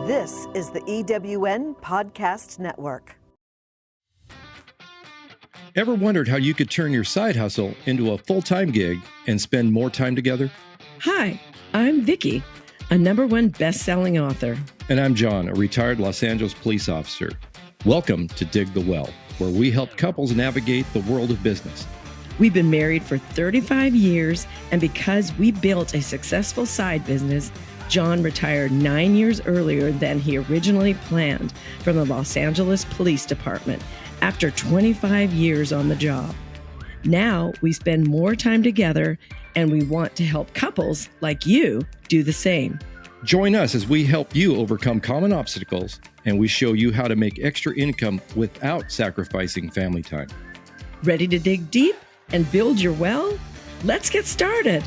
This is the EWN Podcast Network. Ever wondered how you could turn your side hustle into a full-time gig and spend more time together? Hi, I'm Vicki, a #1 best-selling author. And I'm John, a retired Los Angeles police officer. Welcome to Dig the Well, where we help couples navigate the world of business. We've been married for 35 years, and because we built a successful side business, John retired 9 years earlier than he originally planned from the Los Angeles Police Department after 25 years on the job. Now we spend more time together, and we want to help couples like you do the same. Join us as we help you overcome common obstacles, and we show you how to make extra income without sacrificing family time. Ready to dig deep and build your well? Let's get started.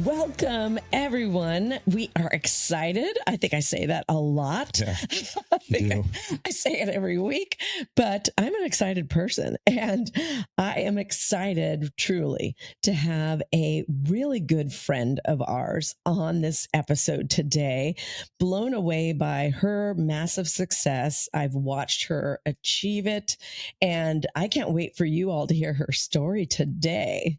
Welcome, everyone. We are excited. I think I say that a lot. Yeah, I say it every week, but I'm an excited person, and I am excited truly to have a really good friend of ours on this episode today. Blown away by her massive success. I've watched her achieve it, and I can't wait for you all to hear her story today.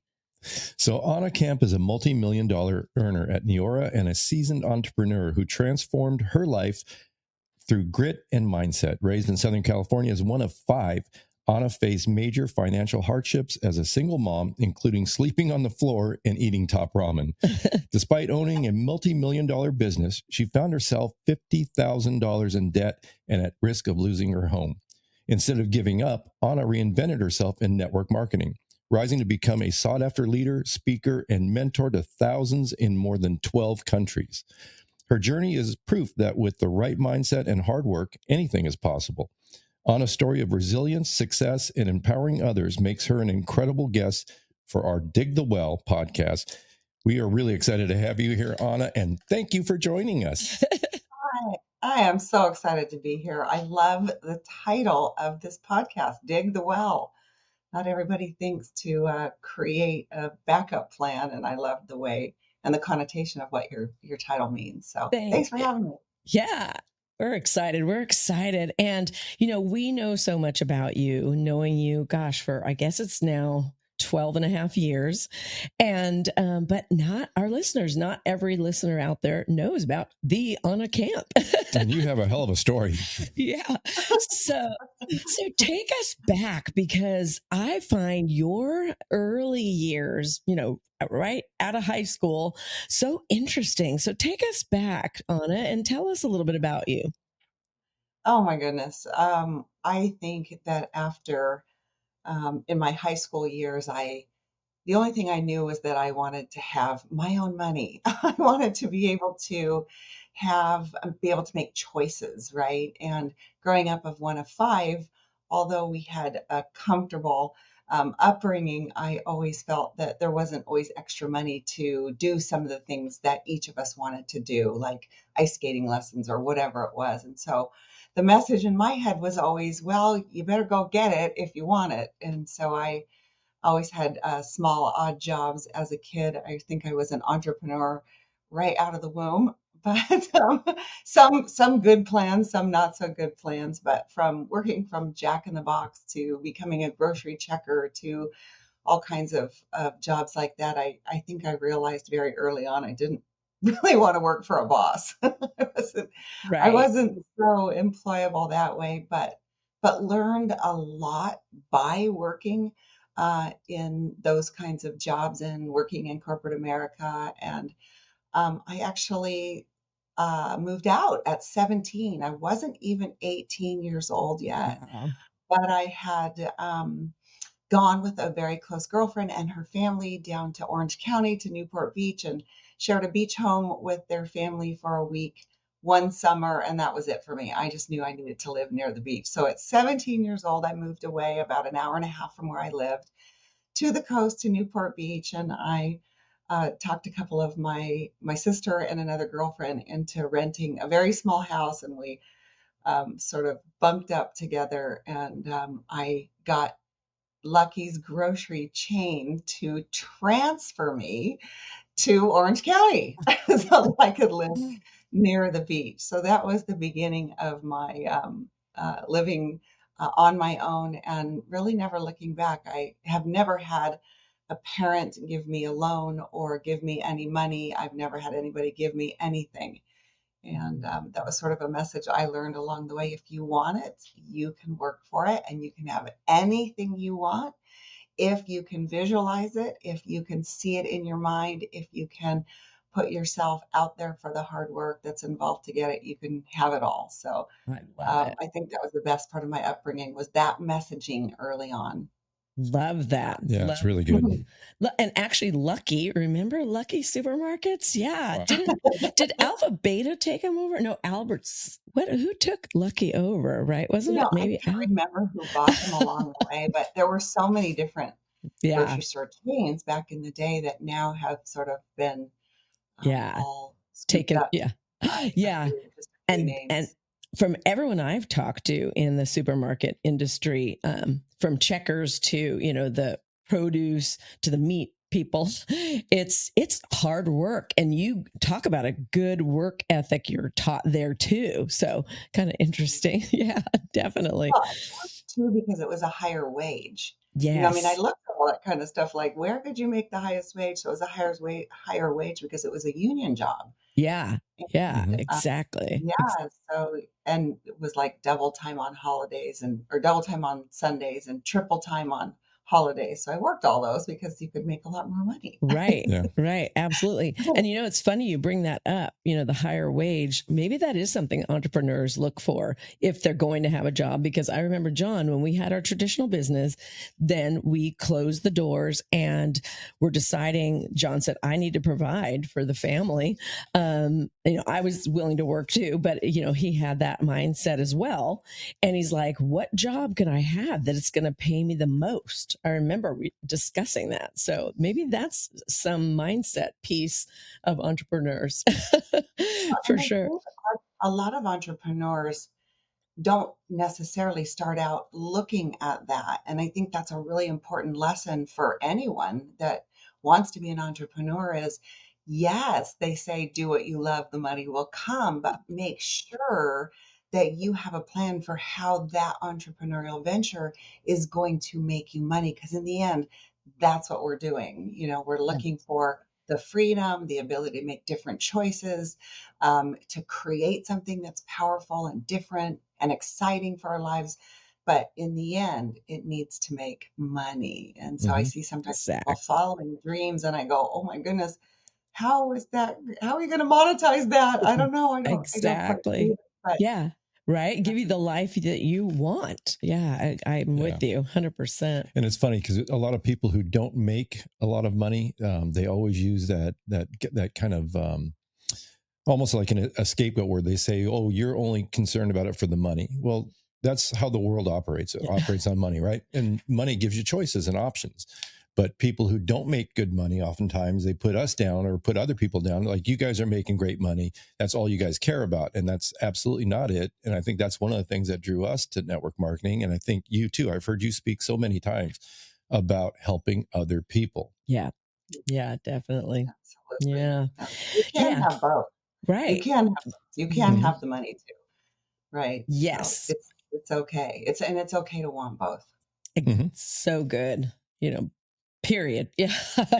So Aana Camp is a multi-million-dollar earner at Neora and a seasoned entrepreneur who transformed her life through grit and mindset. Raised in Southern California as one of 5, Aana faced major financial hardships as a single mom, including sleeping on the floor and eating top ramen. Despite owning a multi-million-dollar business, she found herself $50,000 in debt and at risk of losing her home. Instead of giving up, Aana reinvented herself in network marketing, rising to become a sought-after leader, speaker, and mentor to thousands in more than 12 countries. Her journey is proof that with the right mindset and hard work, anything is possible. Aana's story of resilience, success, and empowering others makes her an incredible guest for our Dig the Well podcast. We are really excited to have you here, Aana, and thank you for joining us. I am so excited to be here. I love the title of this podcast, Dig the Well. Not everybody thinks to create a backup plan, and I love the way and the connotation of what your title means. So thanks for having me. Yeah, we're excited. We're excited. And, we know so much about you, knowing you, gosh, for I guess it's now 12 and a half years. And, but not our listeners, not every listener out there knows about the Aana Camp. And you have a hell of a story. Yeah. So take us back, because I find your early years, right out of high school, so interesting. So take us back, Aana, and tell us a little bit about you. Oh my goodness. I think that after in my high school years, the only thing I knew was that I wanted to have my own money. I wanted to be able to be able to make choices, right? And growing up of one of 5, although we had a comfortable upbringing, I always felt that there wasn't always extra money to do some of the things that each of us wanted to do, like ice skating lessons or whatever it was. And so the message in my head was always, well, you better go get it if you want it. And so I always had small, odd jobs as a kid. I think I was an entrepreneur right out of the womb. But some good plans, some not so good plans. But from working from Jack in the Box to becoming a grocery checker to all kinds of jobs like that, I think I realized very early on I didn't really want to work for a boss. I wasn't so employable that way, but learned a lot by working in those kinds of jobs and working in corporate America. And I actually moved out at 17. I wasn't even 18 years old yet, but I had gone with a very close girlfriend and her family down to Orange County to Newport Beach and shared a beach home with their family for a week one summer. And that was it for me. I just knew I needed to live near the beach. So at 17 years old, I moved away about an hour and a half from where I lived to the coast to Newport Beach. And I talked a couple of my sister and another girlfriend into renting a very small house. And we sort of bunked up together. And I got Lucky's grocery chain to transfer me to Orange County so that I could live near the beach. So that was the beginning of my living on my own and really never looking back. I have never had a parent give me a loan or give me any money. I've never had anybody give me anything. And that was sort of a message I learned along the way. If you want it, you can work for it and you can have anything you want. If you can visualize it, if you can see it in your mind, if you can put yourself out there for the hard work that's involved to get it, you can have it all. So I love it. I think that was the best part of my upbringing was that messaging early on. Love that. Yeah, Love it's really good. And actually, Lucky, remember Lucky Supermarkets? Yeah. Wow. Did Alpha Beta take them over? No, Albert's. Who took Lucky over? Right? Wasn't it I maybe can't remember who bought them along the way, but there were so many different Yeah. grocery store chains back in the day that now have sort of been Yeah. all scooped Taken. up Yeah. Yeah. just a few And names. from everyone I've talked to in the supermarket industry, from checkers to the produce to the meat people, it's hard work, and you talk about a good work ethic you're taught there too. So kind of interesting. Yeah, definitely. Well, too, because it was a higher wage. I mean, I Yes. looked at all that kind of stuff, like where could you make the highest wage? So it was a higher wage because it was a union job. Yeah. Yeah. Mhm. Exactly. Yeah, so and it was like double time on holidays or double time on Sundays and triple time on holidays. So I worked all those because you could make a lot more money. Right. Yeah. Right. Absolutely. And it's funny you bring that up, the higher wage. Maybe that is something entrepreneurs look for if they're going to have a job. Because I remember, John, when we had our traditional business, then we closed the doors and we're deciding, John said, I need to provide for the family. I was willing to work too, but he had that mindset as well. And he's like, what job can I have that it's going to pay me the most? I remember discussing that. So maybe that's some mindset piece of entrepreneurs for And I sure. think a lot of entrepreneurs don't necessarily start out looking at that. And I think that's a really important lesson for anyone that wants to be an entrepreneur is yes, they say do what you love, the money will come, but make sure that you have a plan for how that entrepreneurial venture is going to make you money. Because in the end, that's what we're doing. We're Yeah. looking for the freedom, the ability to make different choices, to create something that's powerful and different and exciting for our lives. But in the end, it needs to make money. And so I Mhm. see sometimes people Exactly. following dreams and I go, oh my goodness, how is that? How are you going to monetize that? I don't know. I don't quite see Exactly. it. But Yeah. Right. Give you the life that you want. Yeah. I'm Yeah. with you 100%. And it's funny because a lot of people who don't make a lot of money, they always use that kind of almost like a scapegoat where they say, "Oh, you're only concerned about it for the money." Well, that's how the world operates. It operates on money, right? And money gives you choices and options. But people who don't make good money, oftentimes they put us down or put other people down. Like, you guys are making great money. That's all you guys care about. And that's absolutely not it. And I think that's one of the things that drew us to network marketing. And I think you too. I've heard you speak so many times about helping other people. Yeah. Yeah, definitely. absolutely. Yeah. You can Yeah. have both. You Right. can have both. You can Mhm. have the money too. Right. So Yes. it's okay. It's okay to want both. Mhm. So good. Period. Yeah.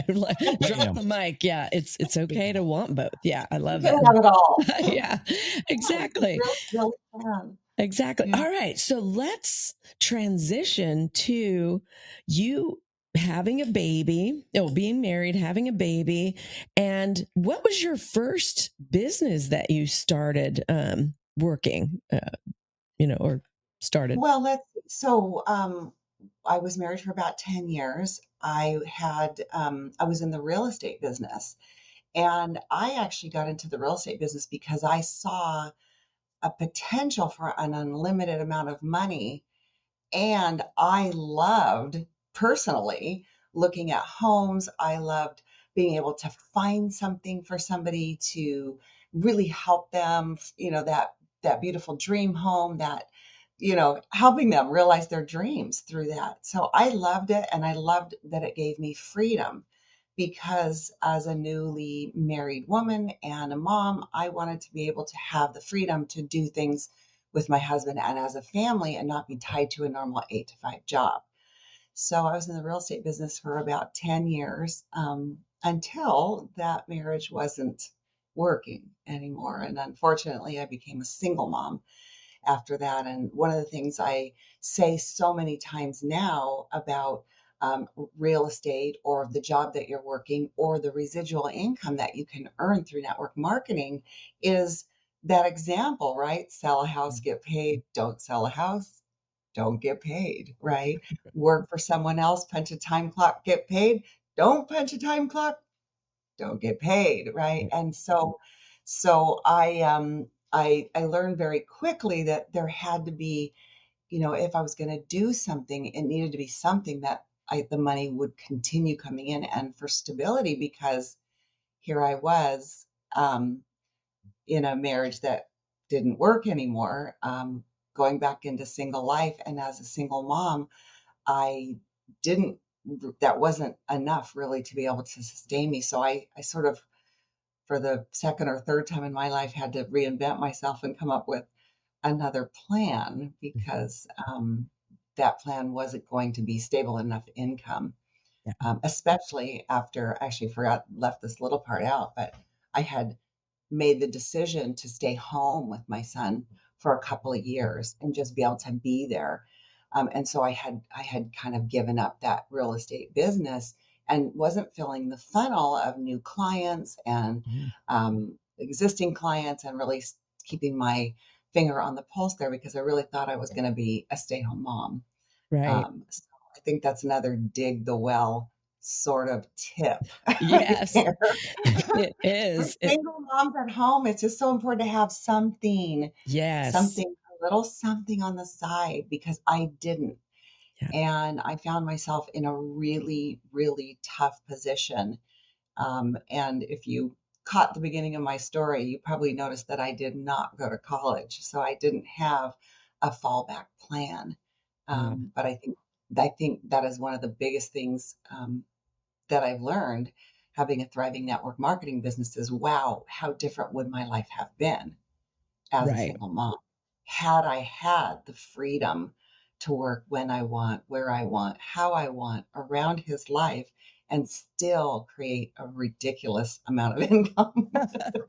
Drop the mic. Yeah. It's okay to want both. Yeah. I You love can it. have it all. Yeah. Exactly. You really can. Exactly. Yeah. All right. So let's transition to you having a baby, being married, having a baby. And what was your first business that you started working, or started? Well, I was married for about 10 years. I was in the real estate business, and I actually got into the real estate business because I saw a potential for an unlimited amount of money. And I loved personally looking at homes. I loved being able to find something for somebody to really help them, that beautiful dream home, helping them realize their dreams through that. So I loved it and I loved that it gave me freedom because as a newly married woman and a mom, I wanted to be able to have the freedom to do things with my husband and as a family and not be tied to a normal 8 to 5 job. So I was in the real estate business for about 10 years until that marriage wasn't working anymore. And unfortunately, I became a single mom after that. And one of the things I say so many times now about real estate or the job that you're working or the residual income that you can earn through network marketing is that example, right? Sell a house, get paid. Don't sell a house, don't get paid, right? Work for someone else, punch a time clock, get paid. Don't punch a time clock, don't get paid, right? And so I learned very quickly that there had to be, if I was going to do something, it needed to be something that the money would continue coming in and for stability, because here I was in a marriage that didn't work anymore, going back into single life. And as a single mom, I didn't, that wasn't enough really to be able to sustain me. So I sort of, for the second or third time in my life, had to reinvent myself and come up with another plan because that plan wasn't going to be stable enough income, especially after, actually forgot, left this little part out, but I had made the decision to stay home with my son for a couple of years and just be able to be there. And so I had kind of given up that real estate business and wasn't filling the funnel of new clients and existing clients, and really keeping my finger on the pulse there, because I really thought I was going to be a stay-home mom. Right. So I think that's another dig the well sort of tip Yes, there. it For is. single moms at home, it's just so important to have something, Yes. a little something on the side, because I didn't. Yeah. And I found myself in a really, really tough position. And if you caught the beginning of my story, you probably noticed that I did not go to college. So I didn't have a fallback plan. Yeah. But I think that is one of the biggest things that I've learned having a thriving network marketing business is, wow, how different would my life have been as a Right. single mom had I had the freedom to work when I want, where I want, how I want, around his life, and still create a ridiculous amount of income,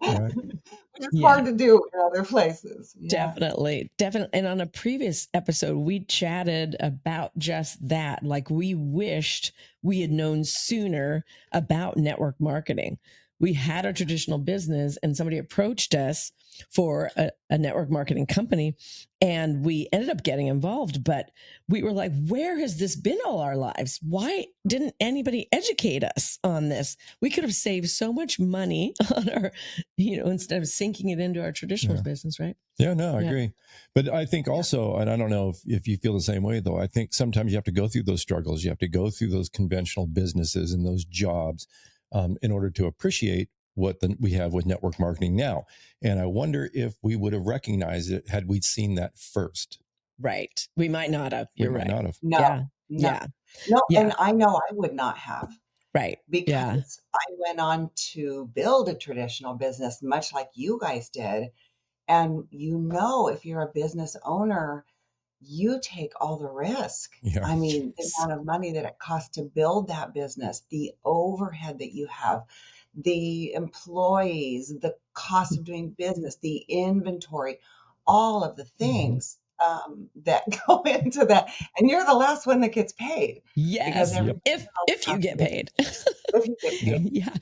Right. which is Yeah. hard to do in other places. Yeah. Definitely. Definitely. And on a previous episode, we chatted about just that. Like, we wished we had known sooner about network marketing. We had a traditional business and somebody approached us for a network marketing company, and we ended up getting involved. But we were like, where has this been all our lives? Why didn't anybody educate us on this? We could have saved so much money on our, instead of sinking it into our traditional Yeah. business, right? Yeah, no, I Yeah. agree. But I think also, and I don't know if you feel the same way, though, I think sometimes you have to go through those struggles. You have to go through those conventional businesses and those jobs in order to appreciate what we have with network marketing now. And I wonder if we would have recognized it had we seen that first. Right. We might not have. We You're might right. not have. No, Yeah. no, Yeah. no. Yeah. And I know I would not have, Right. Yeah. because I went on to build a traditional business, much like you guys did. And if you're a business owner, you take all the risk. Yeah. I mean, the Yes. amount of money that it costs to build that business, the overhead that you have, the employees, the cost of doing business, the inventory, all of the things that go into that. And you're the last one that gets paid, because Yes. Yep. everything If you else get has to paid. if you get Yep. paid. Yeah.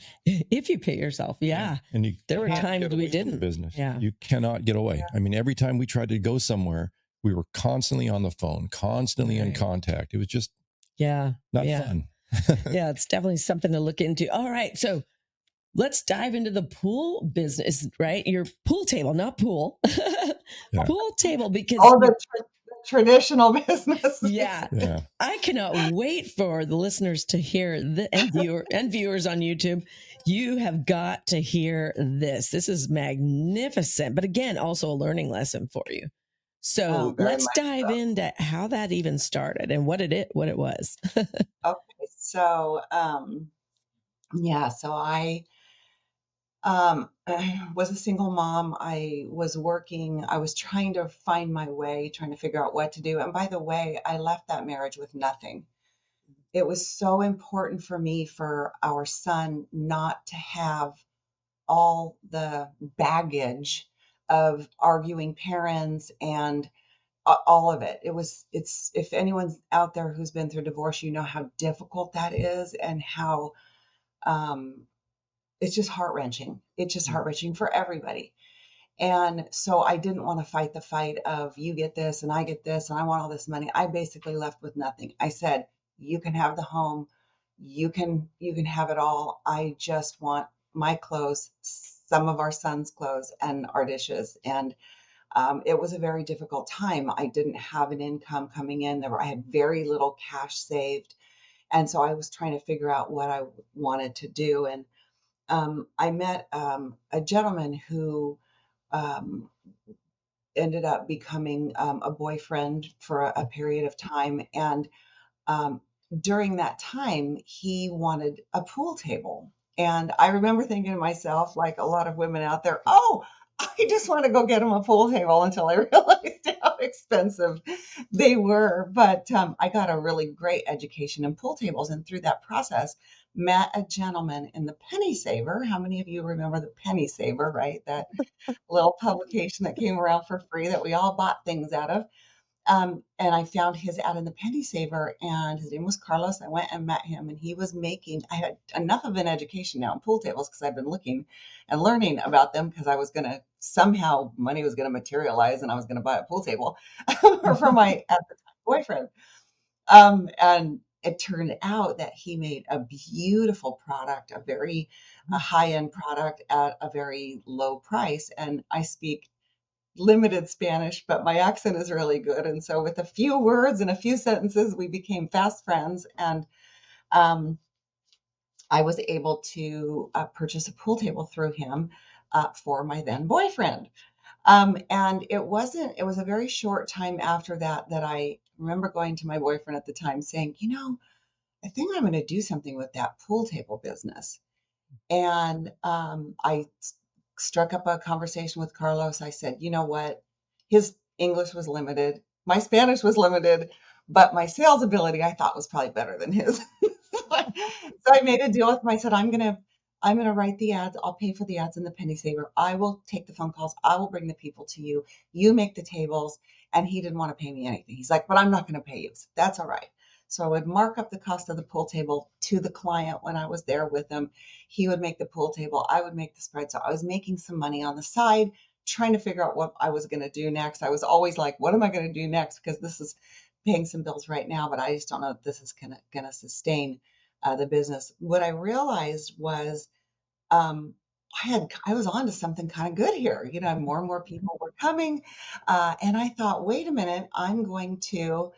If you pay yourself. Yeah. And you There were can't times get we away from the didn't. business. Yeah. You cannot get away. I mean, every time we tried to go somewhere, we were constantly on the phone, constantly in Right. contact. It was just Yeah. not Yeah. fun. Yeah. It's definitely something to look into. All right. So let's dive into the pool business, right? Your pool table, not pool. Yeah. Pool table, because Oh, the traditional business. yeah, Yeah. I cannot wait for the listeners to hear and viewers on YouTube. You have got to hear this. This is magnificent, but again, also a learning lesson for you. Oh, So very let's much dive so. into how that even started and what it was. Okay, so Yeah, so I was a single mom. I was working. I was trying to find my way, trying to figure out what to do. And by the way, I left that marriage with nothing. It was so important for me for our son not to have all the baggage of arguing parents and all of it. It's, if anyone's out there who's been through divorce, you know how difficult that is and how, um, it's just heart wrenching. It's just heart wrenching for everybody. And so I didn't want to fight the fight of you get this and I get this and I want all this money. I basically left with nothing. I said, you can have the home. You can have it all. I just want my clothes, some of our son's clothes and our dishes. And it was a very difficult time. I didn't have an income coming in. I had very little cash saved. And so I was trying to figure out what I wanted to do. And I met a gentleman who um, ended up becoming a boyfriend for a period of time. And um, during that time, he wanted a pool table. And I remember thinking to myself, like a lot of women out there, oh, I just want to go get him a pool table until I realized how expensive they were. But I got a really great education in pool tables. And through that process, met a gentleman in the Penny Saver. How many of you remember the Penny Saver, right? That little publication that came around for free that we all bought things out of. And I found his ad in the Penny Saver, and his name was Carlos. I went and met him, and he was making, I had enough of an education now in pool tables because I've been looking and learning about them because I was going to somehow money was going to materialize and I was going to buy a pool table for my at the time boyfriend. And it turned out that he made a beautiful product, a high end product at a very low price. And I speak limited Spanish, but my accent is really good. And so, with a few words and a few sentences, we became fast friends. And um, I was able to purchase a pool table through him for my then boyfriend. And it was a very short time after that that I remember going to my boyfriend at the time saying, I think I'm going to do something with that pool table business. And I struck up a conversation with Carlos. I said, you know what? His English was limited. My Spanish was limited, but my sales ability I thought was probably better than his. So I made a deal with him. I said, I'm gonna write the ads. I'll pay for the ads in the Penny Saver. I will take the phone calls. I will bring the people to you. You make the tables. And he didn't want to pay me anything. He's like, but I'm not going to pay you. So that's all right. So I would mark up the cost of the pool table to the client when I was there with him. He would make the pool table. I would make the spread. So I was making some money on the side, trying to figure out what I was going to do next. I was always like, what am I going to do next? Because this is paying some bills right now, but I just don't know if this is going to sustain the business. What I realized was um, I was on to something kind of good here. More and more people were coming, and I thought, wait a minute, I'm going to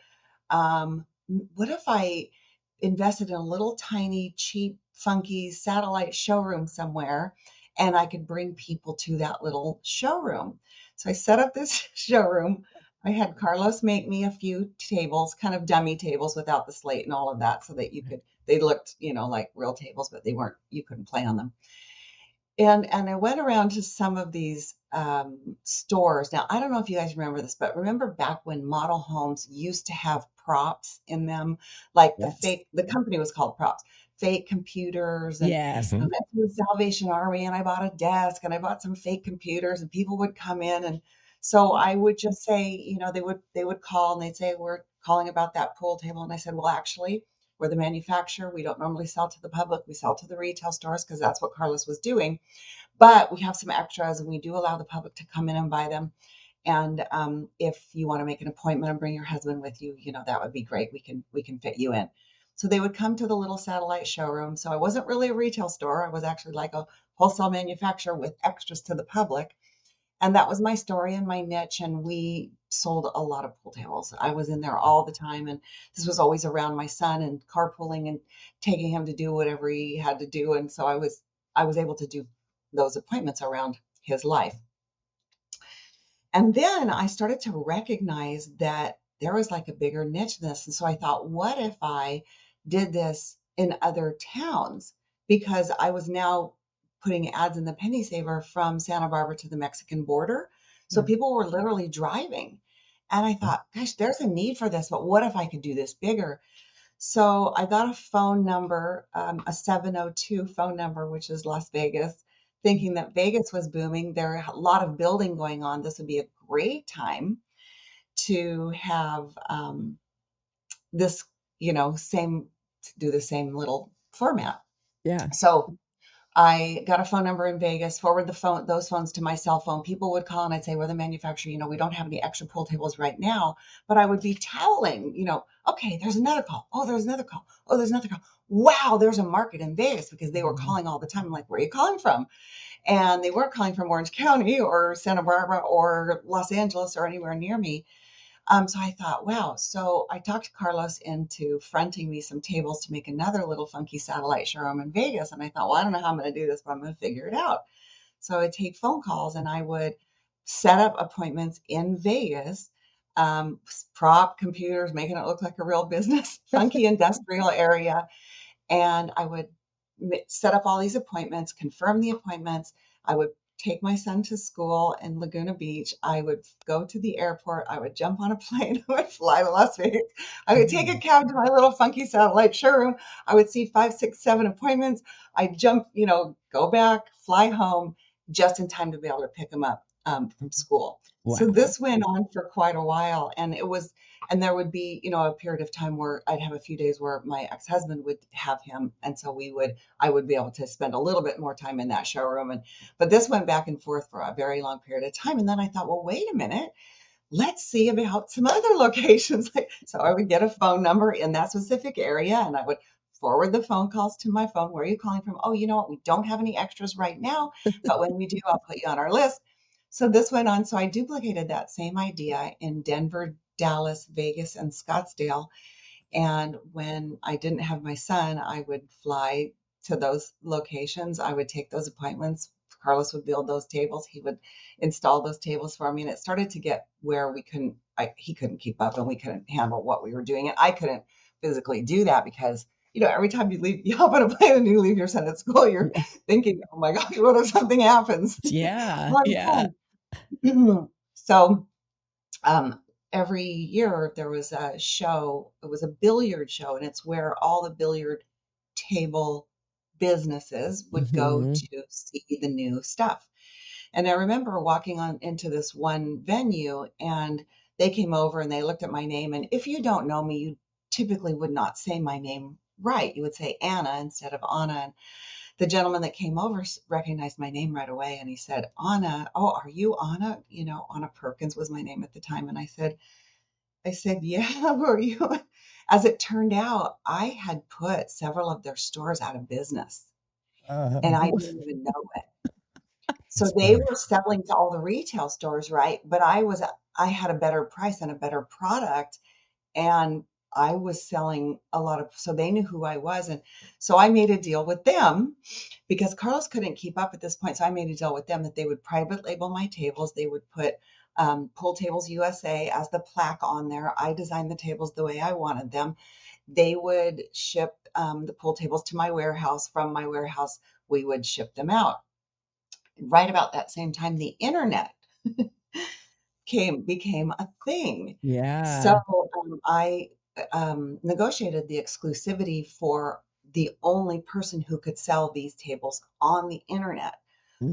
what if I invested in a little tiny, cheap, funky satellite showroom somewhere and I could bring people to that little showroom? So I set up this showroom. I had Carlos make me a few tables, kind of dummy tables without the slate and all of that, so that they looked, like real tables, but you couldn't play on them. And I went around to some of these stores. Now, I don't know if you guys remember this, but remember back when model homes used to have props in them, like Yes. the company was called Props, fake computers. And Yes. I went to the Salvation Army and I bought a desk and I bought some fake computers and people would come in. And so I would just say, they would call and they'd say, we're calling about that pool table. And I said, well, actually, we're the manufacturer. We don't normally sell to the public. We sell to the retail stores because that's what Carlos was doing. But we have some extras and we do allow the public to come in and buy them. And if you want to make an appointment and bring your husband with you, that would be great. We can fit you in. So they would come to the little satellite showroom. So I wasn't really a retail store. I was actually like a wholesale manufacturer with extras to the public. And that was my story and my niche. And we sold a lot of pool tables. I was in there all the time. And this was always around my son and carpooling and taking him to do whatever he had to do. And so I was able to do those appointments around his life. And then I started to recognize that there was like a bigger niche in this. And so I thought, what if I did this in other towns? because I was now putting ads in the Penny Saver from Santa Barbara to the Mexican border. So Yeah. people were literally driving. And I thought, gosh, there's a need for this, but what if I could do this bigger? So I got a phone number, a 702 phone number, which is Las Vegas, thinking that Vegas was booming. There are a lot of building going on. This would be a great time to have this, same, do the same little format. Yeah. So I got a phone number in Vegas, forward those phones to my cell phone. People would call and I'd say, we're the manufacturer, we don't have any extra pool tables right now, but I would be toweling, okay, there's another call. Oh, there's another call. Oh, there's another call. Wow, there's a market in Vegas, because they were calling all the time. I'm like, where are you calling from? And they weren't calling from Orange County or Santa Barbara or Los Angeles or anywhere near me. So I thought, wow. So I talked Carlos into fronting me some tables to make another little funky satellite showroom in Vegas. And I thought, well, I don't know how I'm going to do this, but I'm going to figure it out. So I would take phone calls and I would set up appointments in Vegas, prop computers, making it look like a real business, funky industrial area. And I would set up all these appointments, confirm the appointments. I would take my son to school in Laguna Beach. I would go to the airport. I would jump on a plane. I would fly to Las Vegas. I would take a cab to my little funky satellite showroom. I would see 5, 6, 7 appointments. I'd jump, go back, fly home just in time to be able to pick him up from school. Wow. So this went on for quite a while. And there would be, a period of time where I'd have a few days where my ex-husband would have him. And so I would be able to spend a little bit more time in that showroom. But this went back and forth for a very long period of time. And then I thought, well, wait a minute, let's see about some other locations. So I would get a phone number in that specific area and I would forward the phone calls to my phone. Where are you calling from? Oh, you know what? We don't have any extras right now, but when we do, I'll put you on our list. So this went on. So I duplicated that same idea in Denver, Dallas, Vegas, and Scottsdale. And when I didn't have my son, I would fly to those locations. I would take those appointments. Carlos would build those tables. He would install those tables for me. And it started to get where he couldn't keep up and we couldn't handle what we were doing. And I couldn't physically do that because, every time you hop on a plane and you leave your son at school, you're thinking, oh my gosh, what if something happens? Yeah. Yeah. So, every year there was a show. It was a billiard show, and it's where all the billiard table businesses would go to see the new stuff. And I remember walking on into this one venue, and they came over and they looked at my name. And if you don't know me, you typically would not say my name right. You would say Anna instead of Aana. And the gentleman that came over recognized my name right away. And he said, Aana, oh, are you Aana? Aana Perkins was my name at the time. And I said, yeah, who are you? As it turned out, I had put several of their stores out of business. And I didn't even know it. So they were selling to all the retail stores, right? But I had a better price and a better product. And I was selling so they knew who I was. And so I made a deal with them because Carlos couldn't keep up at this point. So I made a deal with them that they would private label my tables. They would put Pool Tables USA as the plaque on there. I designed the tables the way I wanted them. They would ship the pool tables to my warehouse. From my warehouse, we would ship them out. Right about that same time, the internet became a thing. Yeah. So I negotiated the exclusivity for the only person who could sell these tables on the internet.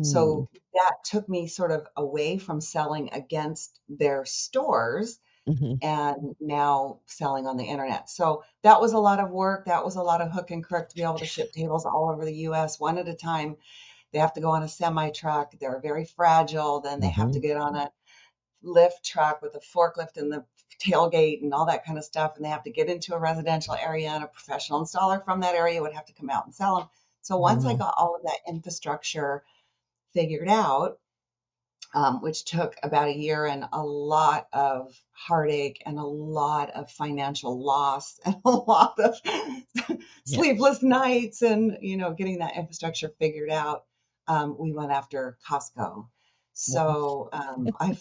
So that took me sort of away from selling against their stores and now selling on the internet. So that was a lot of work. That was a lot of hook and crook to be able to ship tables all over the US one at a time. They have to go on a semi truck. They're very fragile. Then they have to get on a lift truck with a forklift and the tailgate and all that kind of stuff. And they have to get into a residential area, and a professional installer from that area would have to come out and sell them. So once I got all of that infrastructure figured out, which took about a year and a lot of heartache and a lot of financial loss and a lot of sleepless nights and, getting that infrastructure figured out, we went after Costco. So I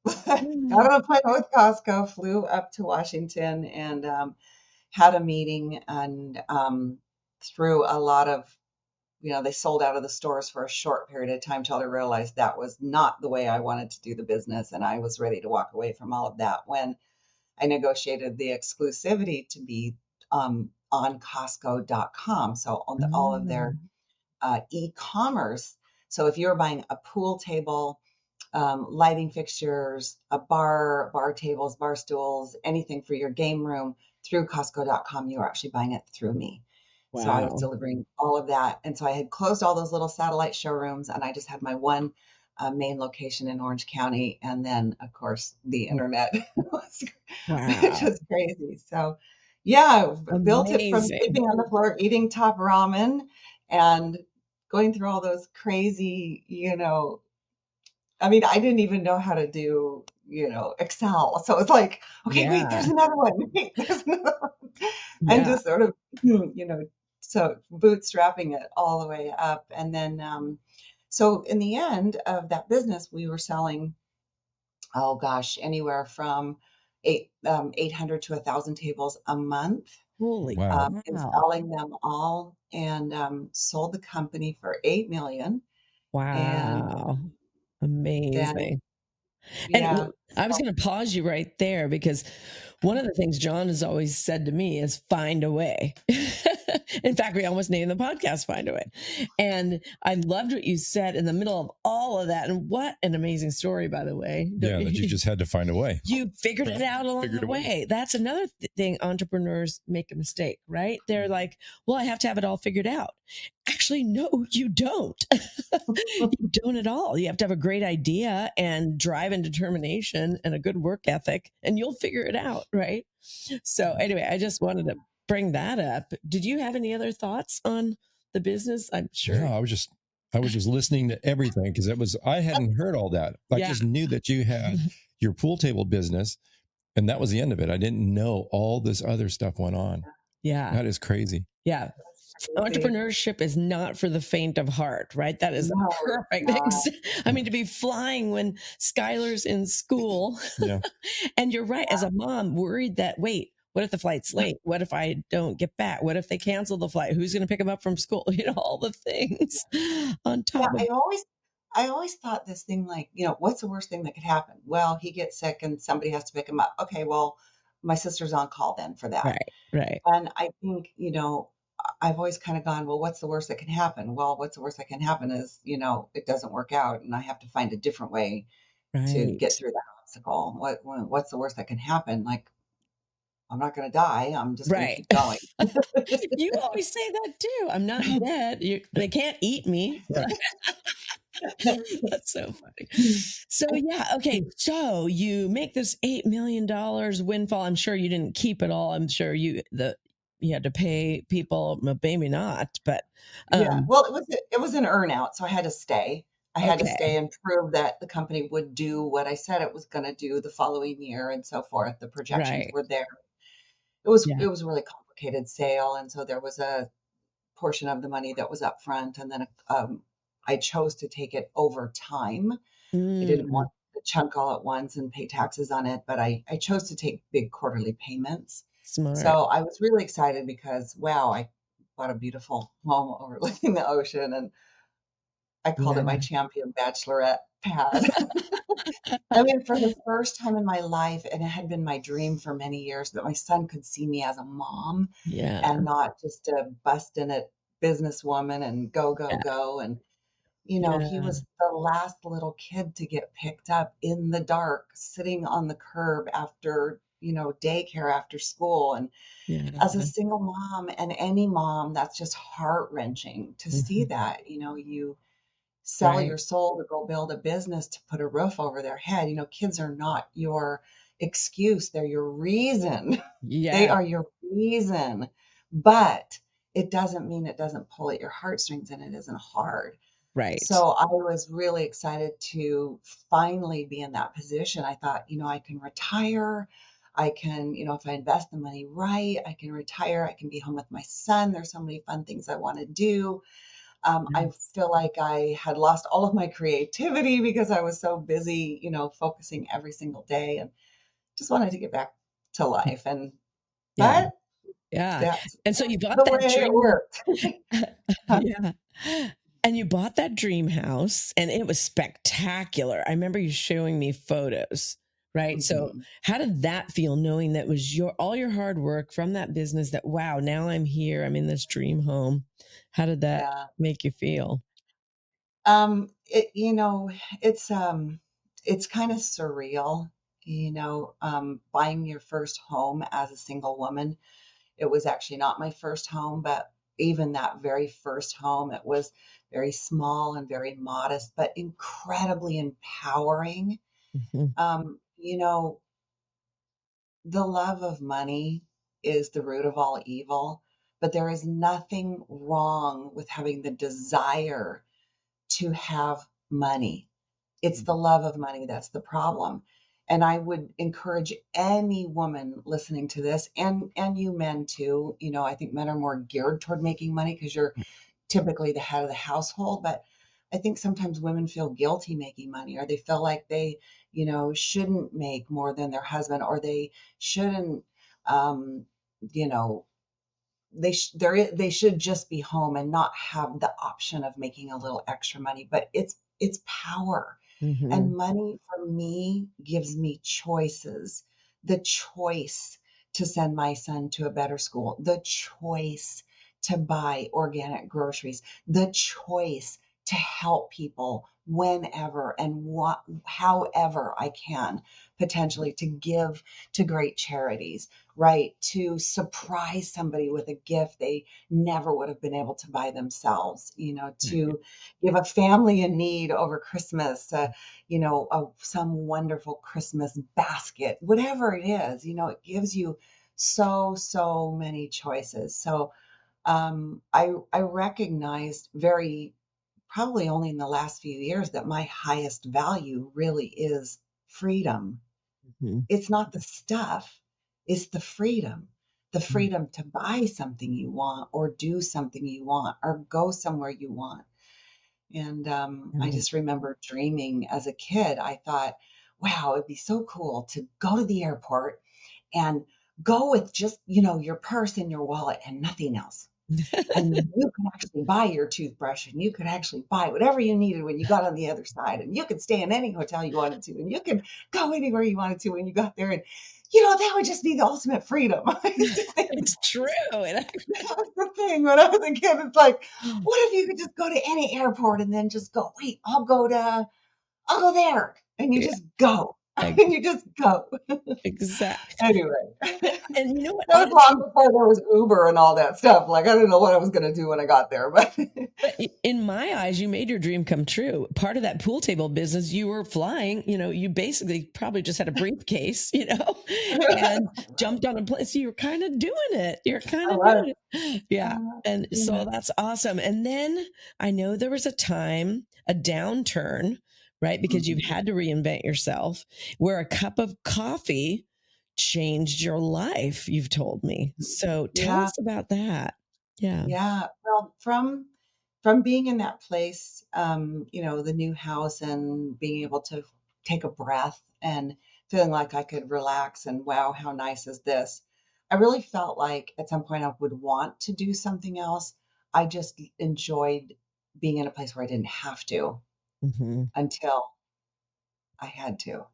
got on a plane with Costco, flew up to Washington, and had a meeting. And through a lot of, they sold out of the stores for a short period of time till I realized that was not the way I wanted to do the business. And I was ready to walk away from all of that when I negotiated the exclusivity to be on Costco.com. So on all of their e-commerce. So if you're buying a pool table, lighting fixtures, a bar tables, bar stools, anything for your game room through Costco.com, you are actually buying it through me. So I was Wow. delivering all of that. And so I had closed all those little satellite showrooms and I just had my one main location in Orange County. And then, of course, the internet was Wow. just crazy. So, yeah, built it from Amazing. sleeping on the floor, eating top ramen, and going through all those crazy, I mean, I didn't even know how to do, Excel. So it's like, okay, wait, Yeah. there's another one. Wait, there's another one. And Yeah. just sort of, so bootstrapping it all the way up. And then, so in the end of that business, we were selling, oh gosh, anywhere from 800 to 1,000 tables a month, Holy Wow. wow. installing them all, and sold the company for 8 million. And Wow. then, Amazing. And yeah, I was so, going to pause you right there because one of the things John has always said to me is find a way. In fact, we almost named the podcast Find a Way. And I loved what you said in the middle of all of that. And what an amazing story, by the way. Yeah, that you just had to find a way. You figured it out along Figured the a way. way. That's another thing entrepreneurs make a mistake, right? They're like, well, I have to have it all figured out. Actually, no, you don't. You don't at all. You have to have a great idea and drive and determination and a good work ethic, and you'll figure it out, right? So, anyway, I just wanted to bring that up. Did you have any other thoughts on the business? I'm sure. No, I was just listening to everything because I hadn't heard all that. I Yeah. just knew that you had your pool table business, and that was the end of it. I didn't know all this other stuff went on. Yeah. That is crazy. Yeah. Entrepreneurship is not for the faint of heart, right? That is no, perfect. it's I mean, to be flying when Skylar's in school. Yeah. And you're right, as a mom, worried that, wait, what if the flight's late? What if I don't get back? What if they cancel the flight? Who's going to pick them up from school? All the things on Yeah, top of. I always thought this thing like, what's the worst thing that could happen? Well, he gets sick and somebody has to pick him up. Okay, well, my sister's on call then for that. Right, right, And I think, I've always kind of gone, well, what's the worst that can happen? Well, what's the worst that can happen is, it doesn't work out and I have to find a different way to get right, through that obstacle. What's the worst that can happen? Like, I'm not going to die. I'm just going to right. keep going. You always say that too. I'm not dead. They can't eat me. That's so funny. So yeah, okay. So you make this $8 million windfall. I'm sure you didn't keep it all. I'm sure you had to pay people, well, maybe not, but Yeah. Well, it was an earnout, so I had to stay. I had to okay, stay and prove that the company would do what I said it was going to do the following year and so forth. The projections right. were there. It was Yeah. it was a really complicated sale, and so there was a portion of the money that was up front, and then I chose to take it over time. I didn't Mm, want the chunk all at once and pay taxes on it, but I chose to take big quarterly payments. smart. So I was really excited because, wow, I bought a beautiful home overlooking the ocean, and I called it Yeah. my champion bachelorette pad. I mean, for the first time in my life, and it had been my dream for many years that my son could see me as a mom Yeah. and not just a busted it businesswoman and go, go, Yeah. go. And, he Yeah. was the last little kid to get picked up in the dark, sitting on the curb after, daycare after school. And as a Yeah. single mom and any mom, that's just heart wrenching to see Mhm. that, you sell Right. your soul to go build a business to put a roof over their head. Kids are not your excuse, they're your reason. They Yeah. are your reason. But it doesn't mean it doesn't pull at your heartstrings and it isn't hard. Right. So I was really excited to finally be in that position. I thought, I can retire. I can, if I invest the money right, I can retire. I can be home with my son. There's so many fun things I want to do. Yeah. I feel like I had lost all of my creativity because I was so busy, focusing every single day and just wanted to get back to life. Yeah. But Yeah. That's And so you bought the way that it dream. worked. Yeah. And you bought that dream house and it was spectacular. I remember you showing me photos, right? So Mhm. how did that feel knowing that was your all your hard work from that business that wow, now I'm here, I'm in this dream home. How did that Yeah. make you feel? It, it's kind of surreal, buying your first home as a single woman. It was actually not my first home, but even that very first home, it was very small and very modest, but incredibly empowering. Mhm. Um, you know, the love of money is the root of all evil, but there is nothing wrong with having the desire to have money. It's the love of money that's the problem. And I would encourage any woman listening to this, and you men too. I think men are more geared toward making money because you're typically the head of the household, but I think sometimes women feel guilty making money, or they feel like they, shouldn't make more than their husband, or they shouldn't, um, you know, they should just be home and not have the option of making a little extra money. But it's power, and Mhm. money for me gives me choices. The choice to send my son to a better school, the choice to buy organic groceries, the choice to help people whenever and however I can, potentially to give to great charities, right? To surprise somebody with a gift they never would have been able to buy themselves, Right. to give a family in need over Christmas, some wonderful Christmas basket, whatever it is, it gives you so many choices. So I recognized very probably only in the last few years that my highest value really is freedom. Mhm. It's not the stuff, it's the freedom to buy something you want, or do something you want, or go somewhere you want. And I Mhm. just remember dreaming as a kid. I thought, wow, it'd be so cool to go to the airport and go with just, your purse and your wallet and nothing else. And you could actually buy your toothbrush, and you could actually buy whatever you needed when you got on the other side. And you could stay in any hotel you wanted to. And you could go anywhere you wanted to when you got there. And, that would just be the ultimate freedom. I used to think It's true. that was the thing when I was a kid. It's like, what if you could just go to any airport and then just go, wait, I'll go there. And you Yeah, just go. ex And you just go. exact Anyway, and you know what, that was long honestly, before there was Uber and all that stuff. Like, I didn't know what I was going to do when I got there, but but in my eyes, you made your dream come true. Part of that pool table business, you were flying, you basically probably just had a briefcase, and jumped on a plane. So you were kind of doing it. You're kind I of was. doing it. Yeah. And Yeah. so that's awesome. And then I know there was a time, a downturn, right? Because you've Mhm. had to reinvent yourself, where a cup of coffee changed your life, you've told me. So tell Yeah. us about that. Yeah. Yeah. Well, from being in that place, the new house, and being able to take a breath and feeling like I could relax, and wow, how nice is this? I really felt like at some point I would want to do something else. I just enjoyed being in a place where I didn't have to, Hmm. until I had to.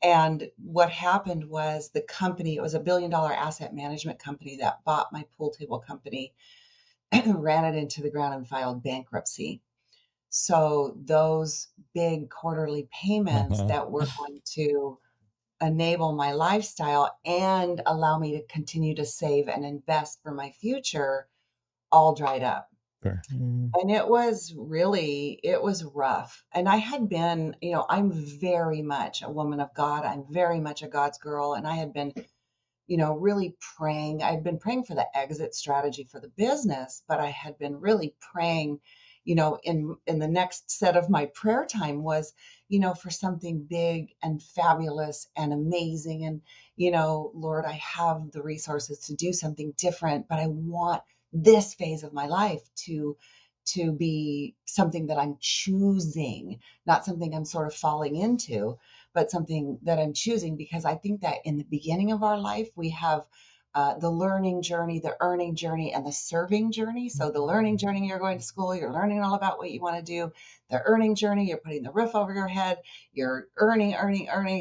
And what happened was, the company, it was a $1 billion asset management company that bought my pool table company, ran it into the ground and filed bankruptcy. So those big quarterly payments Uh-huh. that were going to enable my lifestyle and allow me to continue to save and invest for my future all dried up. Sure. And it was rough. And I had been, I'm very much a woman of God. I'm very much a God's girl. And I had been, really praying. I'd been praying for the exit strategy for the business, but I had been really praying, in the next set of my prayer time was, for something big and fabulous and amazing. And, Lord, I have the resources to do something different, but I want this phase of my life to be something that I'm choosing, not something I'm sort of falling into, but something that I'm choosing, because I think that in the beginning of our life, we have the learning journey, the earning journey, and the serving journey. So the learning journey, you're going to school, you're learning all about what you want to do. The earning journey, you're putting the roof over your head, you're earning,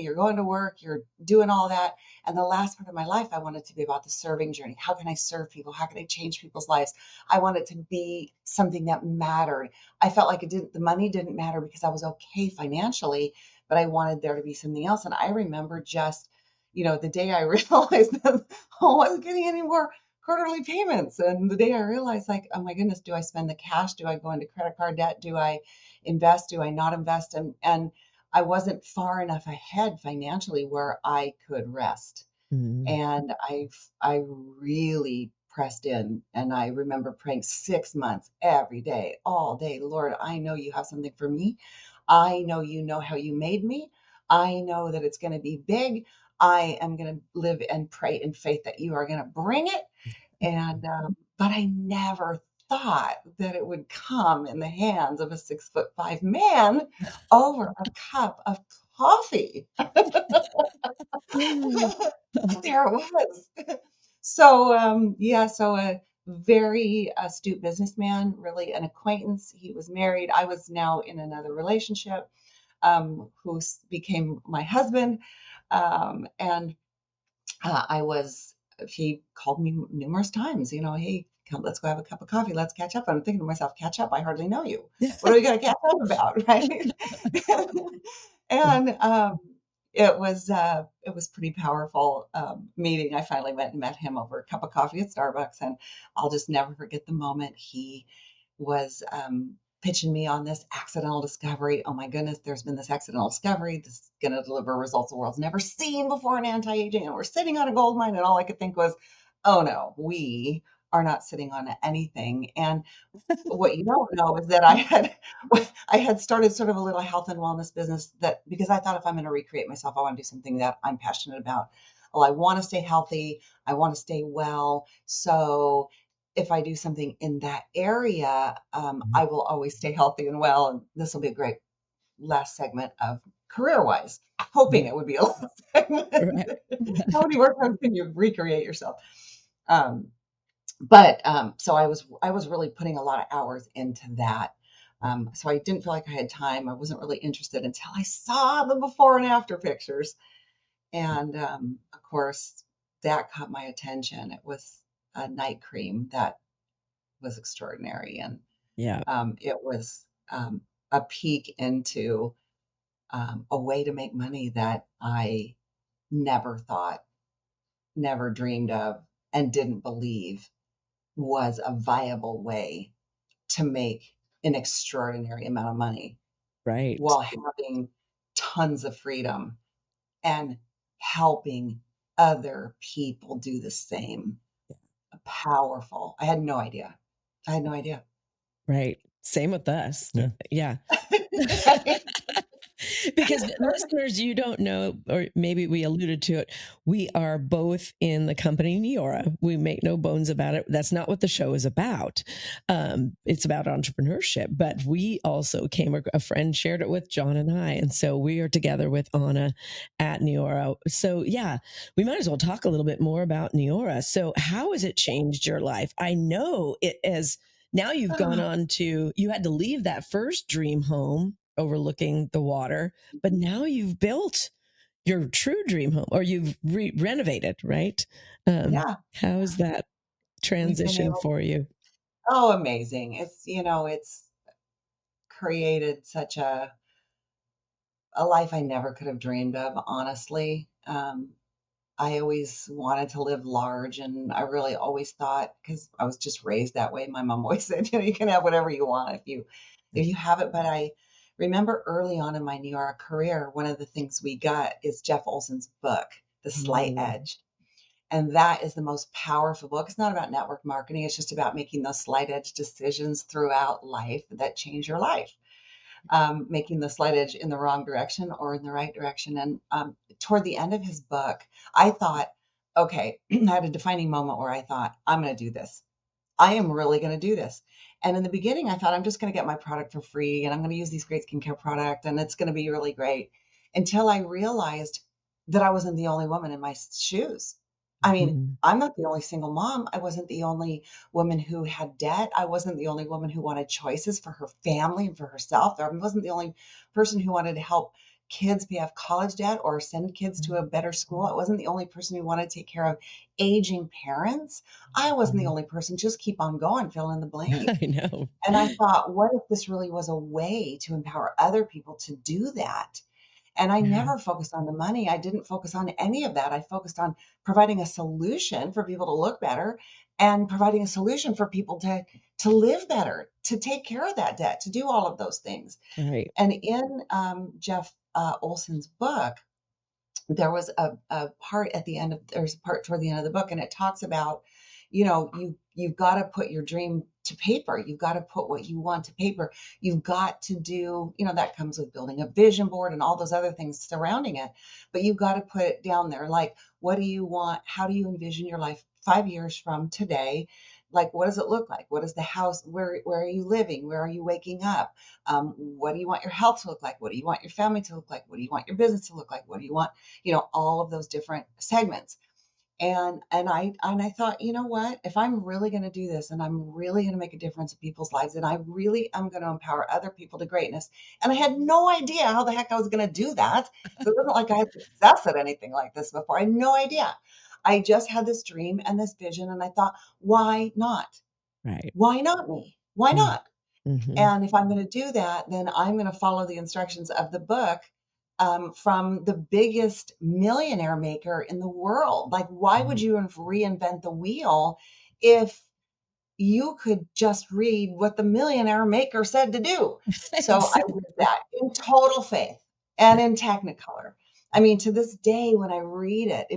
you're going to work, you're doing all that. And the last part of my life, I want it to be about the serving journey. How can I serve people? How can I change people's lives? I want it to be something that mattered. I felt like the money didn't matter because I was okay financially, but I wanted there to be something else. And I remember just, the day I realized that I wasn't getting any more quarterly payments. And the day I realized, like, oh my goodness, do I spend the cash? Do I go into credit card debt? Do I invest? Do I not invest? And I wasn't far enough ahead financially where I could rest. Mm-hmm. And I really pressed in, and I remember praying 6 months every day, all day. Lord, I know you have something for me. I know you know how you made me. I know that it's going to be big. I am going to live and pray in faith that you are going to bring it. And but I never thought that it would come in the hands of a 6'5" man over a cup of coffee. But there it was. So yeah, so a very astute businessman, really an acquaintance. He was married. I was now in another relationship, who became my husband. And he called me numerous times, hey, come, let's go have a cup of coffee. Let's catch up. I'm thinking to myself, catch up? I hardly know you. What are we going to catch up about? Right. And it was pretty powerful meeting. I finally went and met him over a cup of coffee at Starbucks, and I'll just never forget the moment he was pitching me on this accidental discovery. Oh my goodness, there's been this accidental discovery. This is going to deliver results the world's never seen before in anti-aging, and we're sitting on a gold mine. And all I could think was, oh no, we are not sitting on anything. And what you don't know is that I had started sort of a little health and wellness business, that because I thought, if I'm going to recreate myself, I want to do something that I'm passionate about. Well, I want to stay healthy. I want to stay well. So if I do something in that area, I will always stay healthy and well. And this will be a great last segment of career-wise, hoping it would be a last segment. Right. How many workouts can you recreate yourself? But so I was really putting a lot of hours into that. So I didn't feel like I had time. I wasn't really interested until I saw the before and after pictures. And of course, that caught my attention. It was a night cream that was extraordinary. And Yeah. it was a peek into a way to make money that I never thought, never dreamed of, and didn't believe was a viable way to make an extraordinary amount of money Right. while having tons of freedom and helping other people do the same. Powerful. I had no idea. Right. Same with us. Yeah. Yeah. Because listeners, you don't know, or maybe we alluded to it, we are both in the company Neora. We make no bones about it. That's not what the show is about. It's about entrepreneurship, but we also a friend shared it with John and I. And so we are together with Aana at Neora. So yeah, we might as well talk a little bit more about Neora. So how has it changed your life? I know it as now you've gone on to, you had to leave that first dream home overlooking the water, but now you've built your true dream home, or you've renovated, right? Yeah. How is that transition for you? Oh, amazing. It's created such a life I never could have dreamed of, honestly. I always wanted to live large, and I really always thought, because I was just raised that way. My mom always said, you can have whatever you want if you have it. But I remember early on in my Neora career, one of the things we got is Jeff Olson's book, The Slight Edge. And that is the most powerful book. It's not about network marketing. It's just about making those slight edge decisions throughout life that change your life. Making the slight edge in the wrong direction or in the right direction. And toward the end of his book, I thought, okay, I had a defining moment where I thought, I'm going to do this. I am really going to do this. And in the beginning, I thought, I'm just going to get my product for free, and I'm going to use these great skincare product, and it's going to be really great, until I realized that I wasn't the only woman in my shoes. I mean, Mhm. I'm not the only single mom. I wasn't the only woman who had debt. I wasn't the only woman who wanted choices for her family and for herself. I wasn't the only person who wanted to help kids pay off college debt or send kids to a better school. I wasn't the only person who wanted to take care of aging parents. I wasn't the Mhm. only person. Just keep on going, fill in the blank. I know. And I thought, what if this really was a way to empower other people to do that? And I Yeah. never focused on the money. I didn't focus on any of that. I focused on providing a solution for people to look better and providing a solution for people to live better, to take care of that debt, to do all of those things. Right. And in Jeff Olson's book, there was a part at the end of there's a part toward the end of the book, and it talks about, you've got to put your dream to paper. You've got to put what you want to paper. You've got to do, that comes with building a vision board and all those other things surrounding it. But you've got to put it down there. Like, what do you want? How do you envision your life 5 years from today? Like, what does it look like? What is the house? Where are you living? Where are you waking up? What do you want your health to look like? What do you want your family to look like? What do you want your business to look like? What do you want, all of those different segments. And I thought, you know what? If I'm really going to do this and I'm really going to make a difference in people's lives and I really am going to empower other people to greatness. And I had no idea how the heck I was going to do that. So it wasn't like I had success at anything like this before. I had no idea. I just had this dream and this vision and I thought, why not? Right. Why not me? Why not? Mm-hmm. And if I'm going to do that, then I'm going to follow the instructions of the book, from the biggest millionaire maker in the world. Like, why would you reinvent the wheel if you could just read what the millionaire maker said to do? So I did that in total faith and in Technicolor. I mean, to this day, when I read it,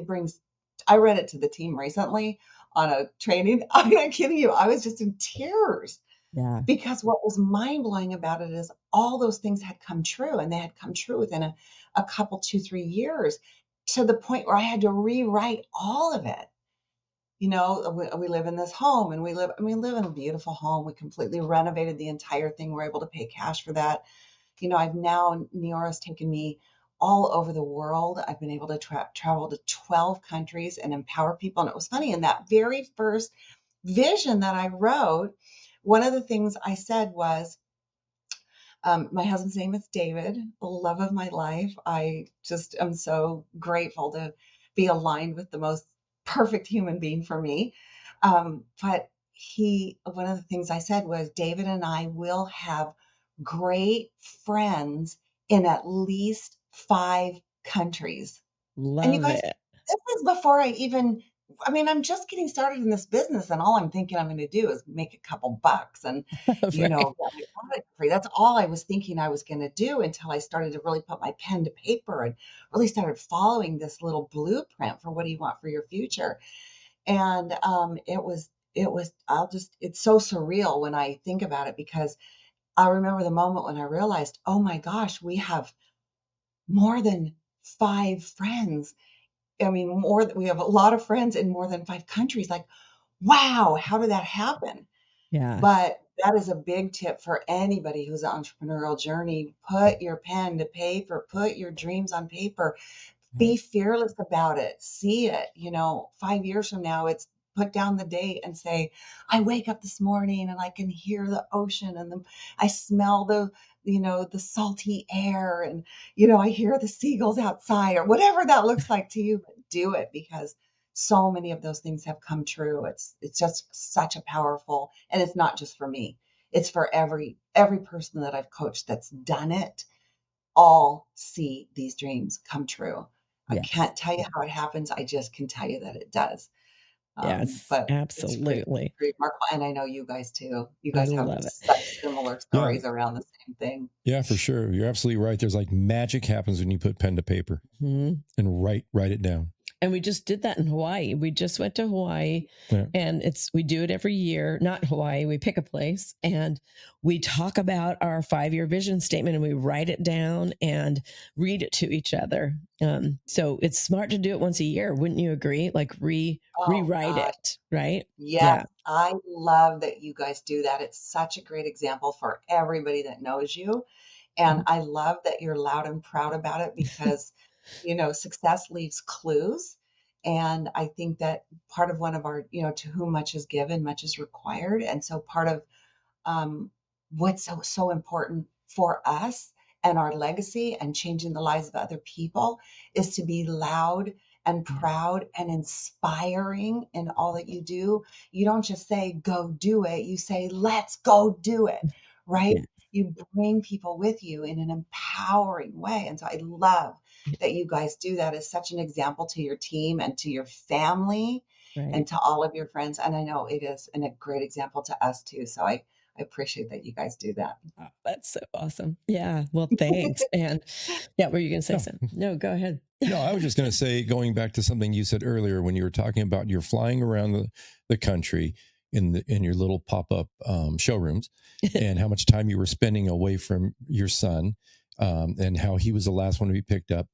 I read it to the team recently on a training. I'm not kidding you. I was just in tears Yeah. because what was mind blowing about it is all those things had come true and they had come true within a couple, 2, 3 years, to the point where I had to rewrite all of it. We live in this home and we live in a beautiful home. We completely renovated the entire thing. We're able to pay cash for that. Neora's taken me all over the world. I've been able to travel to 12 countries and empower people. And it was funny, in that very first vision that I wrote, one of the things I said was, my husband's name is David, the love of my life. I just am so grateful to be aligned with the most perfect human being for me. But one of the things I said was, David and I will have great friends in at least 5 countries. And you Love guys, it. this is before I'm just getting started in this business and all I'm thinking I'm going to do is make a couple bucks and, Right. get my product free. That's all I was thinking I was going to do until I started to really put my pen to paper and really started following this little blueprint for what do you want for your future. And it's so surreal when I think about it, because I remember the moment when I realized, oh my gosh, we have more than 5 friends. I mean, we have a lot of friends in more than 5 countries. Like, wow, how did that happen? Yeah. But that is a big tip for anybody who's an entrepreneurial journey. Put your pen to paper, put your dreams on paper, be Right. fearless about it, see it. 5 years from now, it's put down the date and say, I wake up this morning and I can hear the ocean and I smell the salty air and, I hear the seagulls outside, or whatever that looks like to you, but do it, because so many of those things have come true. It's just such a powerful, and it's not just for me. It's for every person that I've coached that's done it. All see these dreams come true. I Yes. can't tell you how it happens. I just can tell you that it does. Yes. But it's Absolutely. pretty remarkable. And I know you guys too. You I guys have love it. such similar Yeah. stories around the same thing. Yeah, for sure. You're absolutely right. There's like magic happens when you put pen to paper Mhm. and write it down. And we just did that in Hawaii. We just went to Hawaii, Yeah. and we do it every year. Not Hawaii, we pick a place and we talk about our 5-year vision statement and we write it down and read it to each other. So it's smart to do it once a year, wouldn't you agree? Like Oh rewrite gosh. it, right? Yes, Yeah. I love that you guys do that. It's such a great example for everybody that knows you. And I love that you're loud and proud about it, because, success leaves clues. And I think that part of one of our, to whom much is given, much is required. And so part of um, what's so important for us and our legacy and changing the lives of other people is to be loud and Yeah. proud and inspiring in all that you do. You don't just say, go do it. You say, let's go do it, right? Yeah. You bring people with you in an empowering way. And so I love that you guys do that as such an example to your team and to your family and Right. to all of your friends. And I know it is a great example to us too. So I appreciate that you guys do that. Oh, that's so awesome. Yeah. Well, thanks. And yeah, were you going to say No, something? No, go ahead. no, I was just going to say, going back to something you said earlier when you were talking about you're flying around the country in your little pop-up showrooms, and how much time you were spending away from your son, and how he was the last one to be picked up.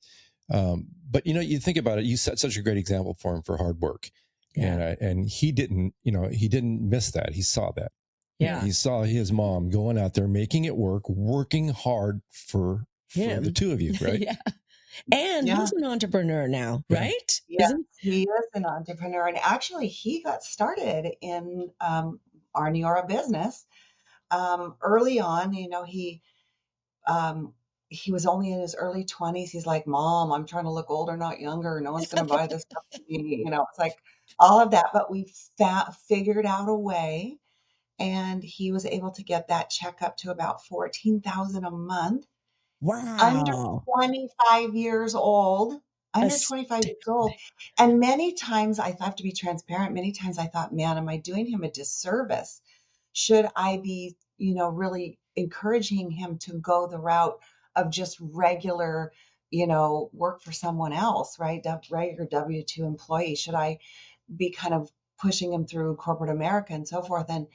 But you think about it, you set such a great example for him for hard work, Yeah. and he didn't miss that. He saw that. Yeah. He saw his mom going out there making it work, working hard for the Him. two of you, right? Yeah. And Yeah. he's an entrepreneur now, Yeah. right? Yes, Isn't he is an entrepreneur. And actually, he got started in our Neora business early on. Um, he was only in his early 20s. He's like, Mom, I'm trying to look older, not younger. No one's going to buy this stuff from me. It's like all of that. But we figured out a way, and he was able to get that check up to about 14,000 a month under wow. 25 years old, under As- 25 years old. And many times I have to be transparent. Many times I thought, man, am I doing him a disservice? Should I be, really encouraging him to go the route of just regular, work for someone else, right? Regular W-2 employee? Should I be kind of pushing him through corporate America and so forth? And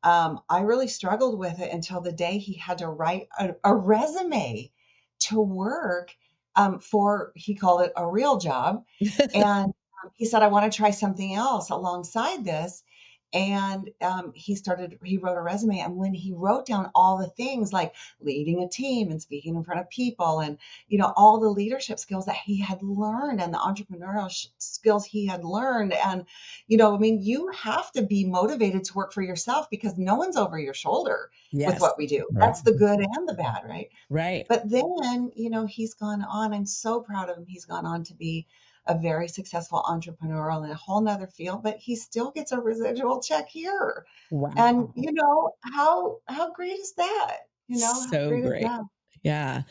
I really struggled with it until the day he had to write a resume to work for, he called it a real job. And he said, I want to try something else alongside this. And he wrote a resume. And when he wrote down all the things like leading a team and speaking in front of people and, all the leadership skills that he had learned and the entrepreneurial skills he had learned. And, I mean, you have to be motivated to work for yourself because no one's over your shoulder with yes. what we do. Right. That's the good and the bad, right? Right. But then, he's gone on. I'm so proud of him. He's gone on to be a very successful entrepreneur in a whole nother field, but he still gets a residual check here. Wow. And how great is that? How So great is great. that? Yeah.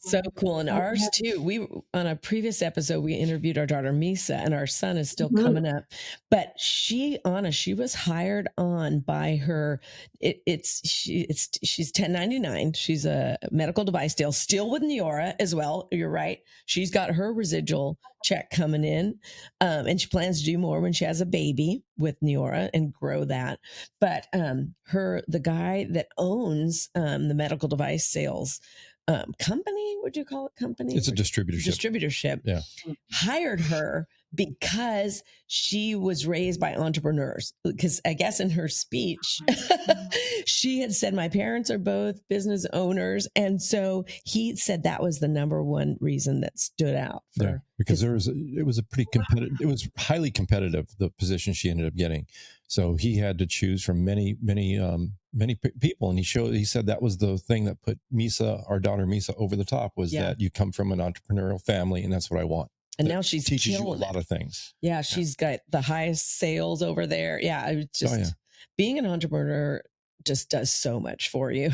So cool. And ours too. We, on a previous episode, we interviewed our daughter Misa, and our son is still Mhm. coming up. But Anna, she was hired on by her. She's 1099. She's a medical device deal, still with Neora as well. You're right. She's got her residual check coming in, and she plans to do more when she has a baby with Neora and grow that. But the guy that owns the medical device sales company, would you call it company? It's a distributorship. Yeah. Hired her because she was raised by entrepreneurs. Because I guess in her speech, she had said, my parents are both business owners. And so he said that was the number one reason that stood out. Because it was a pretty competitive, it was highly competitive, the position she ended up getting. So he had to choose from many people. And he said that was the thing that put our daughter Misa, over the top, was that you come from an entrepreneurial family, and that's what I want. And now she's teaches you a killing lot of things. Yeah, she's got the highest sales over there. Yeah, it's just being an entrepreneur just does so much for you.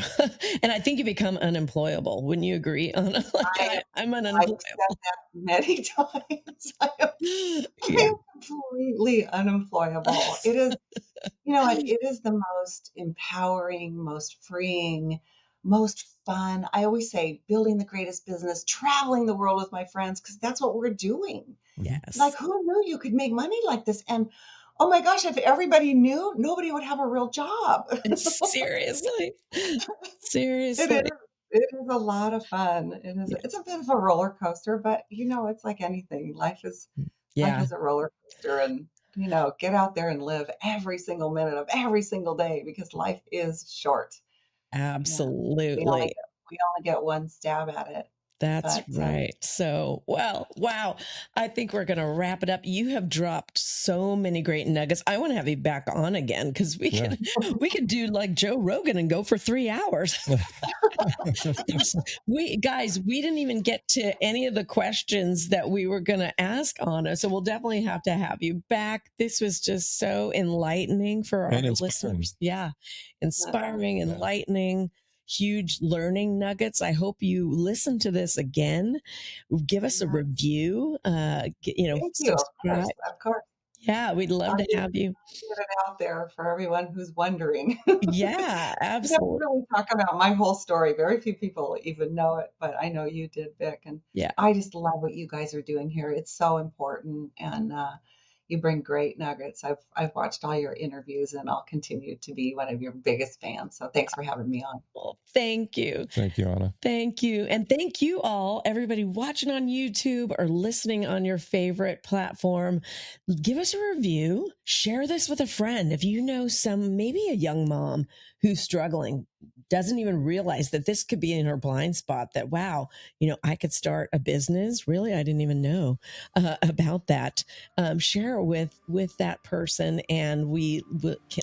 And I think you become unemployable. Wouldn't you agree, Anna? I'm unemployable. I've said that many times. I am completely unemployable. It is, it is the most empowering, most freeing, most fun. I always say building the greatest business, traveling the world with my friends, because that's what we're doing. Yes. Like, who knew you could make money like this? And oh my gosh, if everybody knew, nobody would have a real job. Seriously. It is a lot of fun. It's a bit of a roller coaster, but it's like anything. Life is a roller coaster, and get out there and live every single minute of every single day because life is short. Absolutely. We only get one stab at it. That's But right. So, well, wow. I think we're going to wrap it up. You have dropped so many great nuggets. I want to have you back on again because Yeah. we could do like Joe Rogan and go for 3 hours. We guys, we didn't even get to any of the questions that we were going to ask Anna. So we'll definitely have to have you back. This was just so enlightening for our And inspiring. listeners. Yeah. Inspiring, Yeah. enlightening, huge learning nuggets. I hope you listen to this again. Give us a yeah, review. thank you. Of Subscribe. course, of course. Yeah, we'd love I'll to just have you. get it out there for everyone who's wondering. Yeah, We never absolutely. really talk about my whole story. Very few people even know it, but I know you did, Vic. And Yeah. I just love what you guys are doing here. It's so important, and you bring great nuggets. I've watched all your interviews, and I'll continue to be one of your biggest fans. So thanks for having me on. Well, thank you. Thank you, Aana. Thank you. And thank you all, everybody watching on YouTube or listening on your favorite platform. Give us a review. Share this with a friend. If you know maybe a young mom who's struggling, doesn't even realize that this could be in her blind spot, that, wow, I could start a business. Really, I didn't even know about that. Share it with that person. And we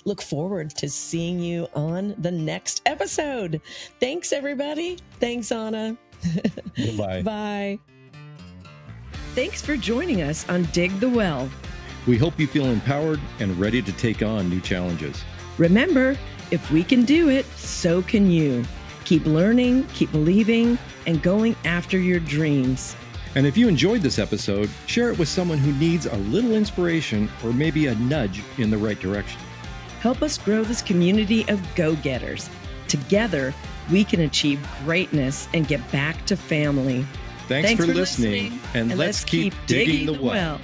look forward to seeing you on the next episode. Thanks, everybody. Thanks, Aana. Goodbye. Bye. Thanks for joining us on Dig the Well. We hope you feel empowered and ready to take on new challenges. Remember, if we can do it, so can you. Keep learning, keep believing, and going after your dreams. And if you enjoyed this episode, share it with someone who needs a little inspiration or maybe a nudge in the right direction. Help us grow this community of go-getters. Together, we can achieve greatness and get back to family. Thanks for listening, and let's keep digging the well.